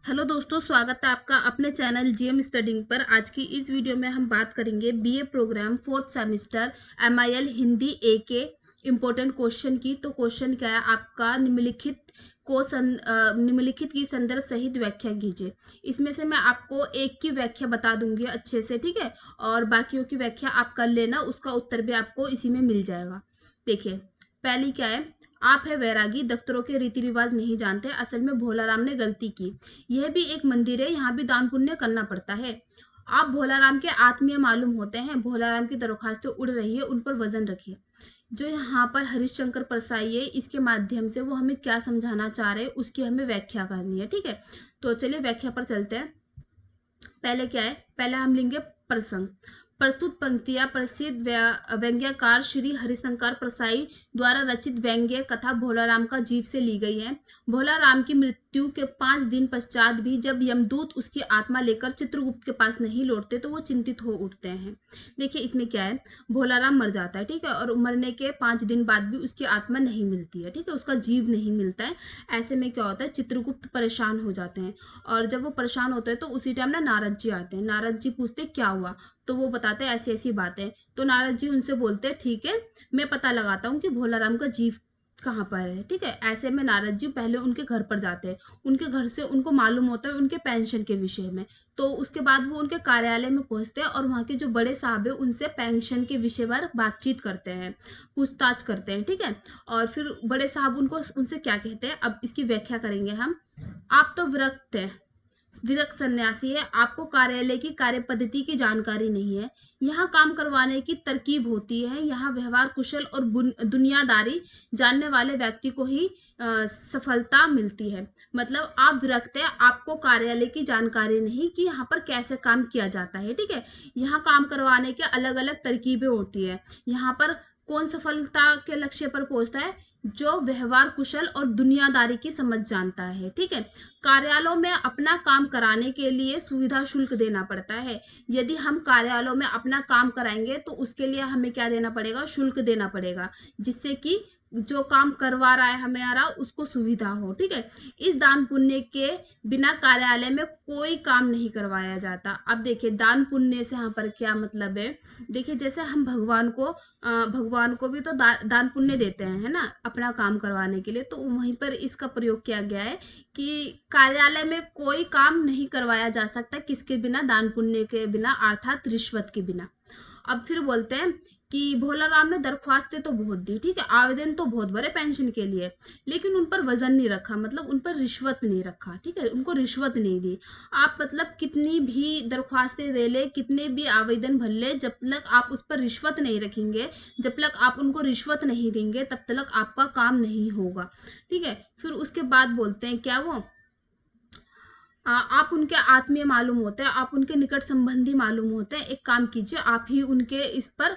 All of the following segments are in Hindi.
हेलो दोस्तों, स्वागत है आपका अपने चैनल जीएम स्टडिंग पर। आज की इस वीडियो में हम बात करेंगे BA programme fourth semester MIL Hindi A के इम्पोर्टेंट क्वेश्चन की। तो क्वेश्चन क्या है आपका, निम्नलिखित की संदर्भ सहित व्याख्या कीजिए। इसमें से मैं आपको एक की व्याख्या बता दूंगी अच्छे से, ठीक है, और बाकियों की व्याख्या आप कर लेना, उसका उत्तर भी आपको इसी में मिल जाएगा। देखिए, पहली क्या है, आप है वैरागी, दफ्तरों के रीति रिवाज नहीं जानते, असल में भोलाराम ने गलती की। यह भी एक मंदिर है, यहाँ भी दान पुण्य करना पड़ता है। आप भोलाराम के आत्मीय मालूम होते हैं, भोलाराम की दरख्वास्तें उड़ रही है, उन पर वजन रखिए। जो यहाँ पर हरिश्चंद्र परसाई है, इसके माध्यम से वो हमें क्या समझाना चाह रहे हैं उसकी हमें व्याख्या करनी है, ठीक है। तो चलिए व्याख्या पर चलते हैं। पहले क्या है, पहले हम लेंगे प्रसंग। प्रस्तुत पंक्तियां प्रसिद्ध व्यंग्यकार श्री हरिशंकर परसाई द्वारा रचित व्यंग्य कथा भोलाराम का जीव से ली गई है। भोलाराम की मृत्यु के 5 दिन पश्चात भी जब यमदूत उसकी आत्मा लेकर चित्रगुप्त के पास नहीं लौटते तो वो चिंतित हो उठते हैं। देखिए इसमें क्या है, भोलाराम मर जाता है, ठीक है, और मरने के 5 दिन बाद भी उसकी आत्मा नहीं मिलती है, ठीक है, उसका जीव नहीं मिलता है। ऐसे में क्या होता है, चित्रगुप्त परेशान हो जाते हैं, और जब वो परेशान होते हैं तो उसी टाइम ना नारद जी आते हैं। नारद जी पूछते क्या हुआ, तो वो बताते हैं ऐसी ऐसी बातें। तो नारद जी उनसे बोलते हैं ठीक है, मैं पता लगाता हूँ कि भोलाराम का जीव कहाँ पर है, ठीक है। ऐसे में नारद जी पहले उनके घर पर जाते हैं, उनके घर से उनको मालूम होता है उनके पेंशन के विषय में। तो उसके बाद वो उनके कार्यालय में पहुंचते हैं और वहाँ के जो बड़े साहब है उनसे पेंशन के विषय पर बातचीत करते हैं, पूछताछ करते हैं, ठीक है। और फिर बड़े साहब उनको उनसे क्या कहते हैं, अब इसकी व्याख्या करेंगे हम। आप तो विरक्त सन्यासी है, आपको कार्यालय की कार्य पद्धति की जानकारी नहीं है। यहाँ काम करवाने की तरकीब होती है, यहाँ व्यवहार कुशल और दुनियादारी जानने वाले व्यक्ति को ही सफलता मिलती है। मतलब आप विरक्त है, आपको कार्यालय की जानकारी नहीं कि यहाँ पर कैसे काम किया जाता है, ठीक है। यहाँ काम करवाने के अलग अलग तरकीबें होती है। यहाँ पर कौन सफलता के लक्ष्य पर पहुंचता है, जो व्यवहार कुशल और दुनियादारी की समझ जानता है, ठीक है। कार्यालयों में अपना काम कराने के लिए सुविधा शुल्क देना पड़ता है। यदि हम कार्यालयों में अपना काम कराएंगे तो उसके लिए हमें क्या देना पड़ेगा, शुल्क देना पड़ेगा, जिससे कि जो काम करवा रहा है हमारा उसको सुविधा हो, ठीक है। इस दान पुण्य के बिना कार्यालय में कोई काम नहीं करवाया जाता। अब देखिए दान पुण्य से यहाँ पर क्या मतलब है। देखिए जैसे हम भगवान को भी तो दान पुण्य देते हैं, है ना, अपना काम करवाने के लिए। तो वहीं पर इसका प्रयोग किया गया है कि कार्यालय में कोई काम नहीं करवाया जा सकता किसके बिना, दान पुण्य के बिना, अर्थात रिश्वत के बिना। अब फिर बोलते हैं कि भोलाराम ने दरख्वास्तें तो बहुत दी, ठीक है, आवेदन तो बहुत भरे पेंशन के लिए, लेकिन उन पर वजन नहीं रखा, मतलब उन पर रिश्वत नहीं रखा, ठीक है, उनको रिश्वत नहीं दी। आप मतलब कितनी भी दरख्वास्तें दे ले, कितने भी आवेदन भर ले, जब तक आप उस पर रिश्वत नहीं रखेंगे, जब तक आप उनको रिश्वत नहीं देंगे, तब तक आपका काम नहीं होगा, ठीक है। फिर उसके बाद बोलते हैं क्या, वो आप उनके आत्मीय मालूम होते हैं, आप उनके निकट संबंधी मालूम होते हैं। एक काम कीजिए, आप ही उनके इस पर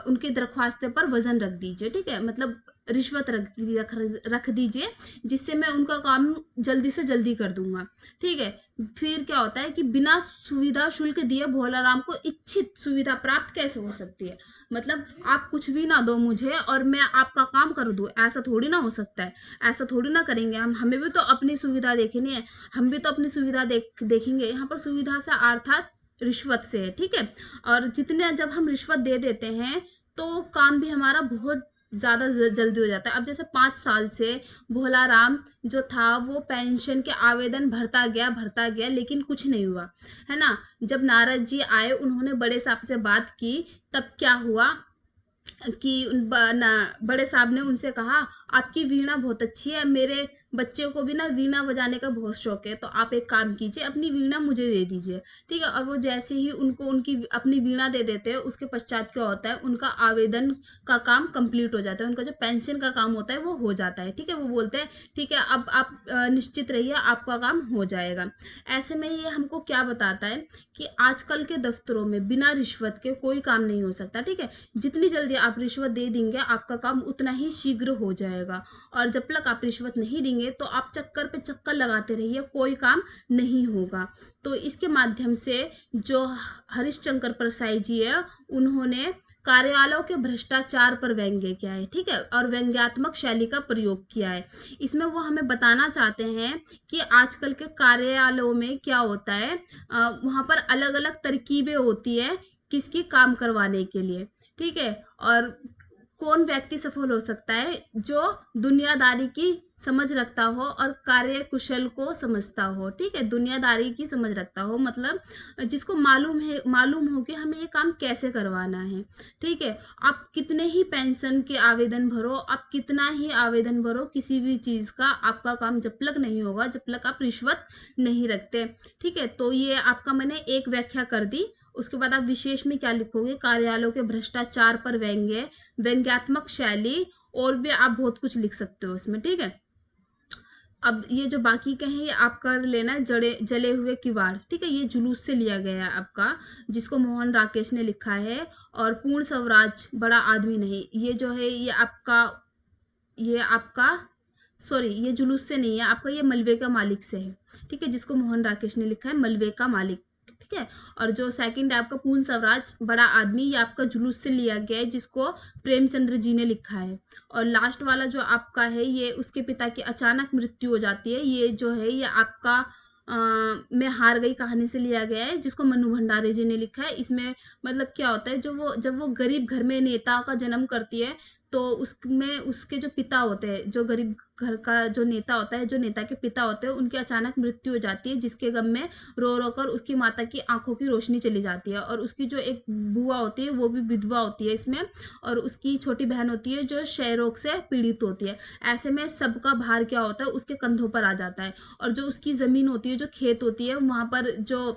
उनके दरख्वास्त पर वजन रख दीजिए, ठीक है, मतलब रिश्वत रख दीजिए, जिससे मैं उनका काम जल्दी से जल्दी कर दूंगा, ठीक है। फिर क्या होता है कि बिना सुविधा शुल्क दिए भोलाराम को इच्छित सुविधा प्राप्त कैसे हो सकती है। मतलब आप कुछ भी ना दो मुझे और मैं आपका काम कर दूं, ऐसा थोड़ी ना हो सकता है। ऐसा थोड़ी ना करेंगे हम, हमें भी तो अपनी सुविधा देखनी है, हम भी तो अपनी सुविधा देखेंगे। यहाँ पर सुविधा से अर्थात रिश्वत से है, ठीक है। और जितने जब हम रिश्वत दे देते हैं तो काम भी हमारा बहुत ज्यादा जल्दी हो जाता है। अब जैसे 5 साल से भोलाराम जो था वो पेंशन के आवेदन भरता गया लेकिन कुछ नहीं हुआ, है ना। जब नारद जी आए, उन्होंने बड़े साहब से बात की, तब क्या हुआ कि बड़े साहब ने उनसे कहा आपकी वीणा बहुत अच्छी है, मेरे बच्चे को भी ना वीणा बजाने का बहुत शौक है, तो आप एक काम कीजिए, अपनी वीणा मुझे दे दीजिए, ठीक है। और वो जैसे ही उनको उनकी अपनी वीणा दे देते हैं, उसके पश्चात क्या होता है, उनका आवेदन का काम कंप्लीट हो जाता है, उनका जो पेंशन का काम होता है वो हो जाता है, ठीक है। वो बोलते हैं ठीक है, अब आप निश्चित रहिए, आपका काम हो जाएगा। ऐसे में ये हमको क्या बताता है कि आजकल के दफ्तरों में बिना रिश्वत के कोई काम नहीं हो सकता, ठीक है। जितनी जल्दी आप रिश्वत दे देंगे आपका काम उतना ही शीघ्र हो जाएगा, और जब तक आप रिश्वत नहीं देंगे तो आप चक्कर पे चक्कर लगाते रहिए, कोई काम नहीं होगा। तो इसके माध्यम से जो हरिश्चंद्र परसाई जी है, उन्होंने कार्यालयों के भ्रष्टाचार पर व्यंग्य क्या है, ठीक है, और व्यंग्यात्मक शैली का प्रयोग किया है। इसमें वो हमें बताना चाहते हैं कि आजकल के कार्यालयों में क्या होता है, वहां पर अलग अलग तरकीबें होती है किसकी काम करवाने के लिए, ठीक है, और कौन व्यक्ति सफल हो सकता है जो दुनियादारी की समझ रखता हो और कार्य कुशल को समझता हो, ठीक है, दुनियादारी की समझ रखता हो मतलब जिसको मालूम हो कि हमें ये काम कैसे करवाना है, ठीक है। आप कितने ही पेंशन के आवेदन भरो, आप कितना ही आवेदन भरो, किसी भी चीज का आपका काम जब तक नहीं होगा जब तक आप रिश्वत नहीं रखते, ठीक है। तो ये आपका मैंने एक व्याख्या कर दी। उसके बाद आप विशेष में क्या लिखोगे, कार्यालयों के भ्रष्टाचार पर व्यंग्य, व्यंग्यात्मक शैली, और भी आप बहुत कुछ लिख सकते हो उसमें, ठीक है। अब ये जो बाकी के हैं ये आप कर लेना, जले हुए किवाड़, ठीक है, ये जुलूस से लिया गया है आपका, जिसको मोहन राकेश ने लिखा है। और पूर्ण स्वराज बड़ा आदमी नहीं, ये जो है ये आपका सॉरी, ये जुलूस से नहीं है आपका, ये मलबे का मालिक से है, ठीक है, जिसको मोहन राकेश ने लिखा है, मलबे का मालिक, ठीक है। और जो सेकंड है आपका पूर्ण स्वराज बड़ा आदमी, ये आपका जुलूस से लिया गया है, जिसको प्रेमचंद्र जी ने लिखा है। और लास्ट वाला जो आपका है ये उसके पिता की अचानक मृत्यु हो जाती है, ये जो है ये आपका मैं हार गई कहानी से लिया गया है, जिसको मनु भंडारे जी ने लिखा है। इसमें मतलब क्या होता है, जब वो गरीब घर में नेता का जन्म करती है तो उसमें उसके जो पिता होते हैं, जो गरीब घर का जो नेता होता है, जो नेता के पिता होते हैं, उनकी अचानक मृत्यु हो जाती है, जिसके गम में रो रो कर उसकी माता की आंखों की रोशनी चली जाती है। और उसकी जो एक बुआ होती है वो भी विधवा होती है इसमें, और उसकी छोटी बहन होती है जो क्षय रोग से पीड़ित होती है। ऐसे में सबका भार क्या होता है, उसके कंधों पर आ जाता है। और जो उसकी जमीन होती है, जो खेत होती है, वहां पर जो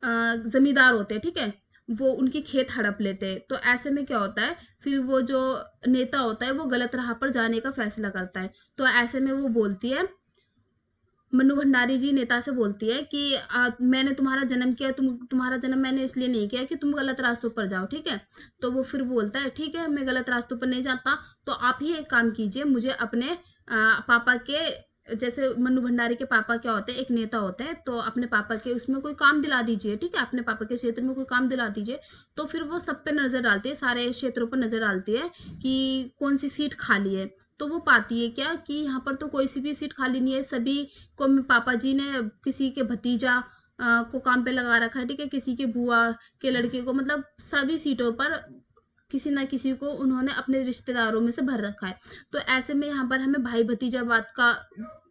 जमींदार होते हैं, ठीक है, वो उनकी खेत हड़प लेते हैं। तो ऐसे में क्या होता है, फिर वो जो नेता होता है वो गलत राह पर जाने का फैसला करता है। तो ऐसे में वो बोलती है, मनु भंडारी जी नेता से बोलती है कि मैंने तुम्हारा जन्म किया, तुम्हारा जन्म मैंने इसलिए नहीं किया कि तुम गलत रास्तों पर जाओ, ठीक है। तो वो फिर बोलता है ठीक है मैं गलत रास्तों पर नहीं जाता, तो आप ही एक काम कीजिए, मुझे अपने पापा के, जैसे मनु भंडारी के पापा क्या होते हैं, एक नेता होते हैं, तो अपने पापा के उसमें कोई काम दिला दीजिए, ठीक है, अपने पापा के क्षेत्र में कोई काम दिला दीजिए। तो फिर वो सब पे नजर डालती है, सारे क्षेत्रों पर नजर डालती है कि कौन सी सीट खाली है। तो वो पाती है क्या कि यहाँ पर तो कोई सी भी सीट खाली नहीं है, सभी को पापा जी ने किसी के भतीजा को काम पे लगा रखा है, ठीक है, किसी के बुआ के लड़के को, मतलब सभी सीटों पर किसी ना किसी को उन्होंने अपने रिश्तेदारों में से भर रखा है। तो ऐसे में यहाँ पर हमें भाई भतीजावाद का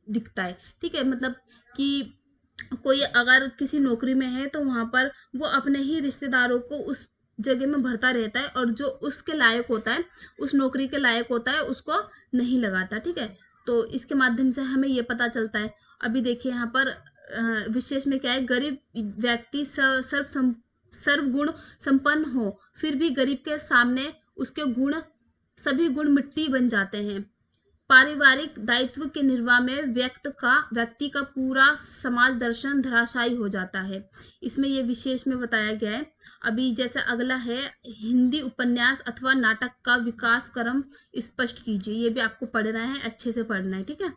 दिखता है, ठीक है, मतलब कि कोई अगर किसी नौकरी में है तो वहां पर वो अपने ही रिश्तेदारों को उस जगह में भरता रहता है, और जो उसके लायक होता है, उस नौकरी के लायक होता है, उसको नहीं लगाता, ठीक है। तो इसके माध्यम से हमें ये पता चलता है। अभी देखिए यहाँ पर विशेष में क्या है, गरीब व्यक्ति सर्वगुण संपन्न हो, फिर भी गरीब के सामने उसके सभी गुण मिट्टी बन जाते हैं। पारिवारिक दायित्व के निर्वाह में व्यक्ति का पूरा समाज दर्शन धराशायी हो जाता है। इसमें ये विशेष में बताया गया है। अभी जैसे अगला है, हिंदी उपन्यास अथवा नाटक का विकास क्रम स्पष्ट कीजिए। ये भी आपको पढ़ना है, अच्छे से पढ़ना है, ठीक है।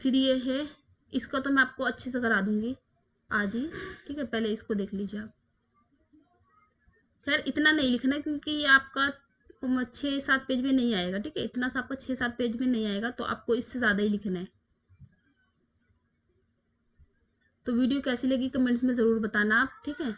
फिर ये है, इसको तो मैं आपको अच्छे से करा दूंगी आज ही, ठीक है, पहले इसको देख लीजिए आप। खैर इतना नहीं लिखना है क्योंकि ये आपका 6-7 पेज में नहीं आएगा, ठीक है, इतना सा आपका 6-7 पेज में नहीं आएगा, तो आपको इससे ज़्यादा ही लिखना है। तो वीडियो कैसी लगी कमेंट्स में ज़रूर बताना आप, ठीक है।